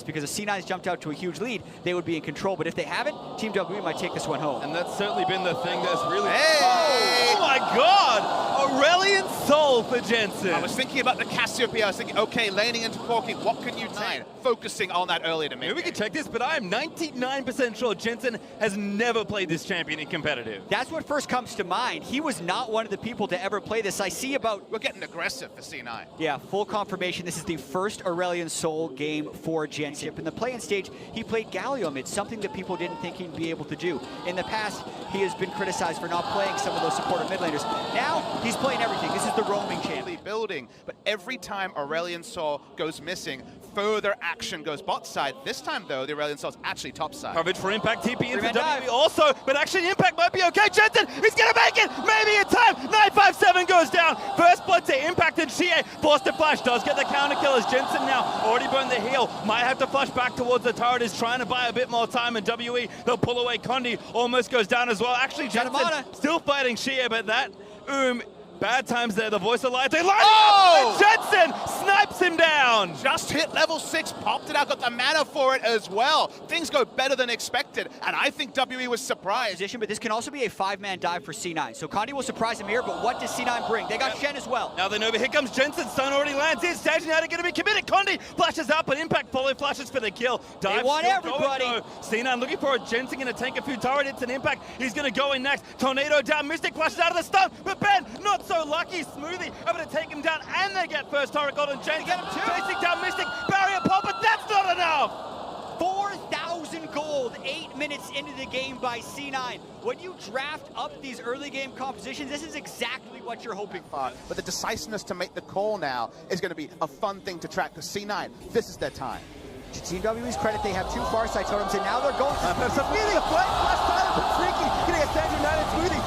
because if C9's jumped out to a huge lead, they would be in control. But if they haven't, Team WWE might take this one home. And that's certainly been the thing that's really... Hey! Oh my God! Aurelion Sol for Jensen. I was thinking about the Cassiopeia. I was thinking, okay, laning into Corki, what can you take? Focusing on that earlier to mid. Maybe we can check this, but I am 99% sure Jensen has never played this champion in competitive. That's what first comes to mind. He was not one of the people to ever play this. I see about... We're getting aggressive for C9. Yeah, full confirmation. This is the first Aurelion Sol game for Jensen. In the play-in stage, he played Galio mid, something that people didn't think he'd be able to do. In the past, he has been criticized for not playing some of those supportive mid laners. Now, he's playing everything. This is the roaming champ. Building, but every time Aurelion Sol goes missing, further action goes bot side. This time, though, the Aurelion Sol's actually top side. Coverage for Impact, TP into dive. WWE also, but actually Impact might be okay. Jensen, he's gonna make it! Maybe in time! 957 goes down. First blood to Impact and Shie. Forced to flash, does get the counter kill as Jensen now already burned the heal. Might have to flash back towards the turret, is trying to buy a bit more time, and WE, they'll pull away. Condi almost goes down as well. Actually, Jensen still fighting Shie, but that, bad times there, the voice of light. They line up, and Jensen snipes him down. Just hit level 6, popped it out, got the mana for it as well. Things go better than expected, and I think WE was surprised. But this can also be a 5-man dive for C9. So Condi will surprise him here, but what does C9 bring? They got Shen as well. Now they know, but here comes Jensen. Stun already lands. Is Sage United going to be committed? Condi flashes out, but Impact follow flashes for the kill. They want everybody. C9 looking for a Jensen, going to tank a few turret hits, and Impact, he's going to go in next. Tornado down, Mystic flashes out of the stun, but Ben, not so lucky. Smoothie able to take him down, and they get first turret gold, and Jensen chasing down Mystic. Barrier pop, but that's not enough. 4,000 gold, 8 minutes into the game by C9. When you draft up these early game compositions, this is exactly what you're hoping for. But the decisiveness to make the call now is going to be a fun thing to track, because C9, this is their time. To Team WE's credit, they have 2 Farsight totems, and now they're going to... Smoothie, a flank flash time for Freaky. Gonna get Sage United, Smoothie.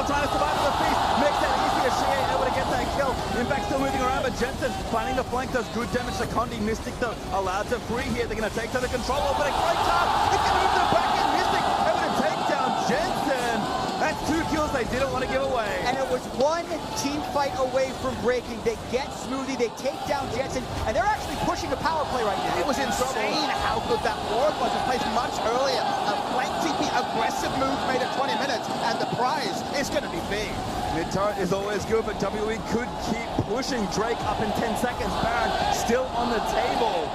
Trying to survive the feast. Makes that easy as Shie able to get that kill. Impact still moving around, but Jensen finding the flank does good damage to Condi. Mystic, though, allowed to free here. They're going to take to the control, but a great time. It's going to move to the back end. Mystic able to take down Jensen. That's 2 kills they didn't want to give away. And it was one team fight away from breaking. They get Smoothie, they take down Jensen, and they're actually pushing a power play right now. It was insane how good that ward was. It placed much earlier. A flank TP aggressive move made it 20 minutes, and the prize is going to be big. Mid turret is always good, but WE could keep pushing. Drake up in 10 seconds. Baron still on the table.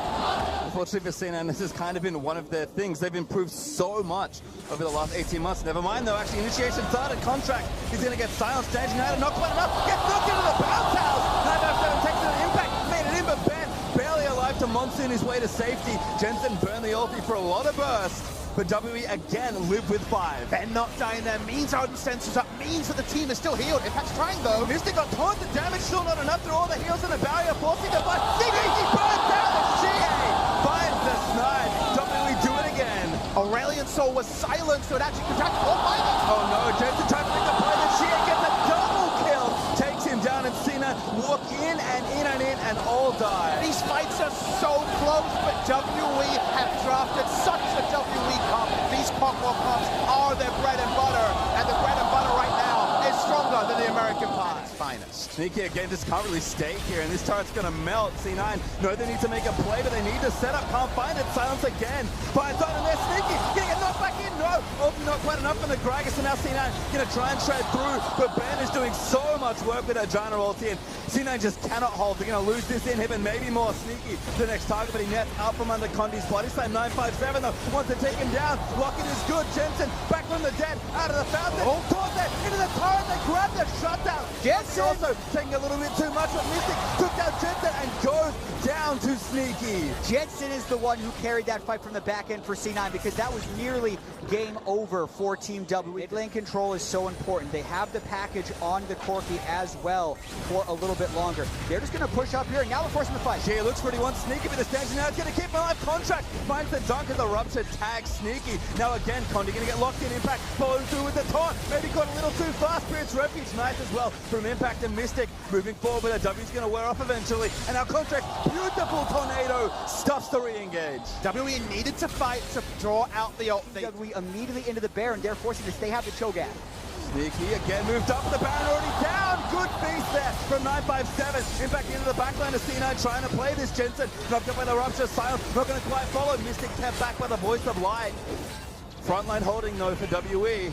Unfortunately for C9, this has kind of been one of their things. They've improved so much over the last 18 months. Never mind, though, actually, initiation started. Contract, he's going to get silenced. Stage United, not quite enough. Gets knocked into the bounce house. 957 takes an impact, made it in, but Ben barely alive to monsoon his way to safety. Jensen burned the ulti for a lot of burst. But WE again live with 5. Ben not dying there means Odin sensors up, means that the team is still healed. Impact's trying though. Mystic got tons of damage, still not enough through all the heals and the barrier, forcing the fight. He burns down the Shie. Finds the snipe. WE do it again. Aurelion Sol was silenced, so it actually contracted all 5. Oh no, Jensen trying to make the play, but Shie gets a double kill. Takes him down, and Cena walk in and all die. These fights are so close, but WE have drafted such a WE comp. These Cockwall comps are their bread and butter, and the bread and butter right now is stronger than the American pie. Finest. Sneaky again, just can't really stay here, and this turret's gonna melt. C9 know they need to make a play, but they need to set up, can't find it. Silence again. Finds on, and they're Sneaky. Gonna get knocked back in. No, ulti not quite enough for the Gragas, and now C9 gonna try and shred through, but Ben is doing so much work with that Giant ulti, and C9 just cannot hold. They're gonna lose this in him, and maybe more. Sneaky the next target, but he nets out from under Condi's body slam. 957 though, wants to take him down. Locket is good. Jensen back from the dead, out of the fountain. Towards that, into the turret, they grab the shutdown. Jensen also taking a little bit too much, but Mystic took down Jensen and goes down to Sneaky. Jensen is the one who carried that fight from the back end for C9, because that was nearly game over for Team W. Mid lane control is so important. They have the package on the Corki as well for a little bit longer. They're just going to push up here, and now they're forcing the fight. Shie looks pretty one. Sneaky with the stanchion. Now it's going to keep him alive. Contract finds the dunk as the rupture tag Sneaky. Now again, Condi going to get locked in. Impact following through with the taunt. Maybe got a little too fast. Spirit's Refuge nice as well from Impact and Mystic. Moving forward, but the W's going to wear off eventually. And our Contract, beautiful tornado, stuffs the re-engage. WE needed to fight to draw out the ult. WWE immediately into the Baron. They're forcing this. They have the Cho'Gath. Sneaky again moved up, the Baron already down. Good beast there from 957. Impact into the backline of C9 trying to play this. Jensen knocked up by the Rupture. Silence not going to quite follow. Mystic kept back by the Voice of Light. Frontline holding though for WE.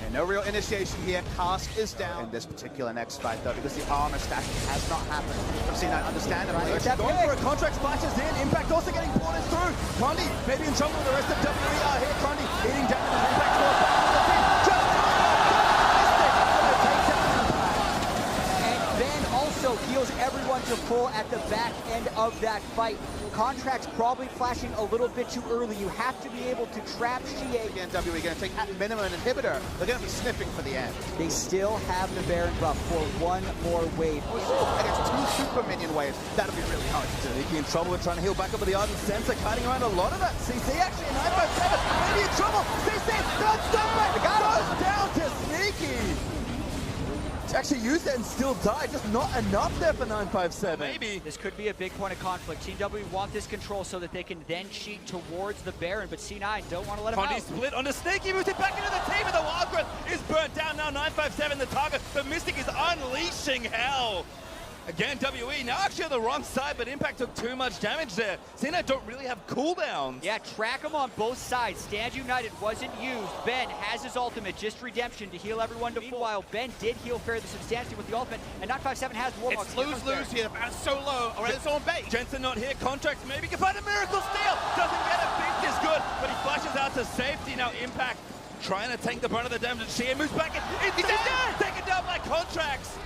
And no real initiation here. Cask is down in this particular next fight, though, because the armor stacking has not happened. From C9, understandably. They're going for a contract, splashes in. Impact also getting ported through. Condi maybe in trouble with the rest of WE are here. Condi eating damage as Impact falls back to the team. Just Mystic gonna take down Impact. And Ben also heals everyone to full at the back end of that fight. Contract's probably flashing a little bit too early. You have to be able to trap Xie. Again, WE going to take at minimum an inhibitor. They're going to be sniffing for the end. They still have the Baron buff for one more wave. Against 2 super minion waves, that'll be really hard to do. Sneaky in trouble with trying to heal back up with the Ardent Sensor, cutting around a lot of that. CC actually in 957, maybe in trouble. CC, don't stop it! Goes down to Sneaky. Actually used it and still died, just not enough there for 957. Maybe. This could be a big point of conflict. Team W want this control so that they can then cheat towards the Baron, but C9 don't want to let him Condi out. split onto Sneaky, moves it back into the team, and the Wild Growth is burnt down now. 957 the target, but Mystic is unleashing hell. Again, WE now actually on the wrong side, but Impact took too much damage there. C9 don't really have cooldowns. Yeah, track them on both sides. Stand United wasn't used. Ben has his ultimate, just redemption to heal everyone to full. Meanwhile, Ben did heal fairly substantially with the ultimate, and 957 has Warlock. It's lose-lose here. Baron's so low, or it's on base. Jensen not here, Contracts maybe can find a miracle steal. Doesn't get it, Beast is good, but he flashes out to safety. Now Impact trying to take the brunt of the damage. Xie moves back in. He's dead! Taken down by Contracts.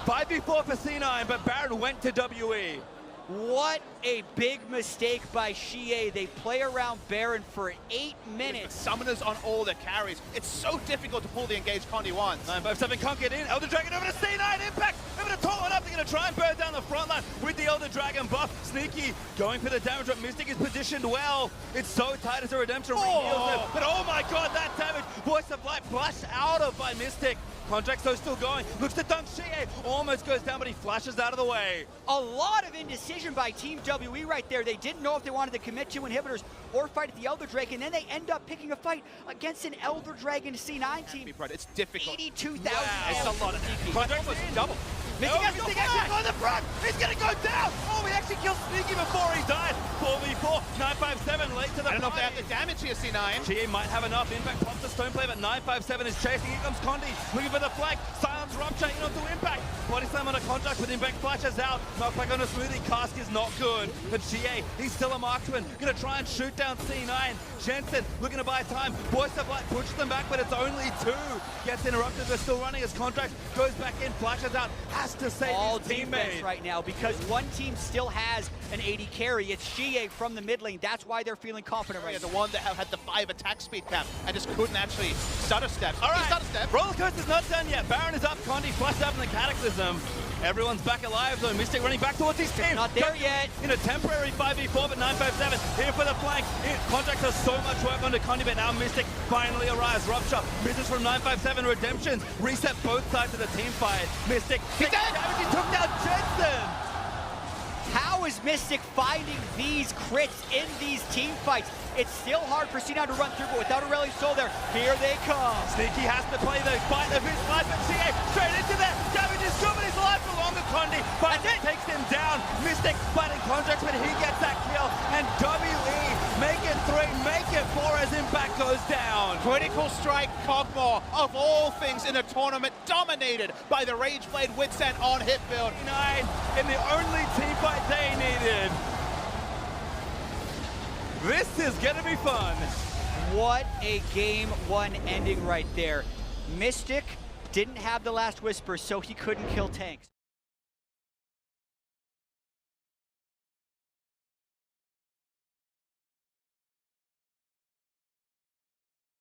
5v4 for C9, but Baron went to WE. What a big mistake by Xie. They play around Baron for 8 minutes. Summoners on all their carries. It's so difficult to pull the engaged Condi once. 957 can't get in. Elder Dragon over to C9. Impact over to Torment up. They're going to try and burn down the front line with the Elder Dragon buff. Sneaky going for the damage, but Mystic is positioned well. It's so tight as a redemption. Oh. But oh my god, that damage. Voice of Light flashed out of by Mystic. Contracts though still going. Looks to dunk Xie. Almost goes down, but he flashes out of the way. A lot of indecision by Team WE right there. They didn't know if they wanted to commit to inhibitors or fight at the Elder Dragon, and then they end up picking a fight against an Elder Dragon C9 team. It's difficult. 82,000. Wow. It's a lot of DP. Contracts almost double. Mystic has Mystic no actually flash. on the front. He's going to go down. Oh, he actually killed Sneaky before he died. 4v4. 957 late to the I don't know if they have party. the damage here, C9. Xie might have enough. Impact pops the stone play, but 957 is chasing. Here comes Condi, looking for the flank. Silence Rupture in onto Impact. Body slam on a Contract with Impact flashes out. Knockback on a Smoothie. Cask is not good. But Xie, he's still a marksman. Gonna try and shoot down C9. Jensen looking to buy time. Voice of Light pushes them back, but it's only 2. Gets interrupted. They're still running as Contract goes back in, flashes out. Has to save All his defense teammate. right now because one team still has an 80 carry. It's Xie from the mid lane. That's why they're feeling confident right The now. one that had the 5 attack speed cap and just couldn't actually stutter step. All right, Stutter step. Roller Coaster's not done yet. Baron is up, Condi flushed up in the Cataclysm. Everyone's back alive though. Mystic running back towards his team. Not there yet. In a temporary 5v4, but 957 here for the flank. Contract has so much work onto Condi, but now Mystic finally arrives. Rupture misses from 957. Redemptions reset both sides of the team fight. Mystic, He's dead. damage. He took down Jensen. How is Mystic finding these crits in these team fights? It's still hard for C9 to run through, but without Aurelius Soul there, here they come. Sneaky has to play the fight of his life, but CA straight into that. Damage is good, but he's alive for longer. Condi, but it takes him down. Mystic fighting Contracts, but he gets that kill. And WE make it 3, make it 4 as Impact goes down. Critical Strike Kog'Maw, of all things in the tournament, dominated by the Rageblade Witsend on hit build. 9 in the only team fight they needed. This is gonna be fun. What a game 1 ending right there. Mystic didn't have the last whisper, so he couldn't kill tanks.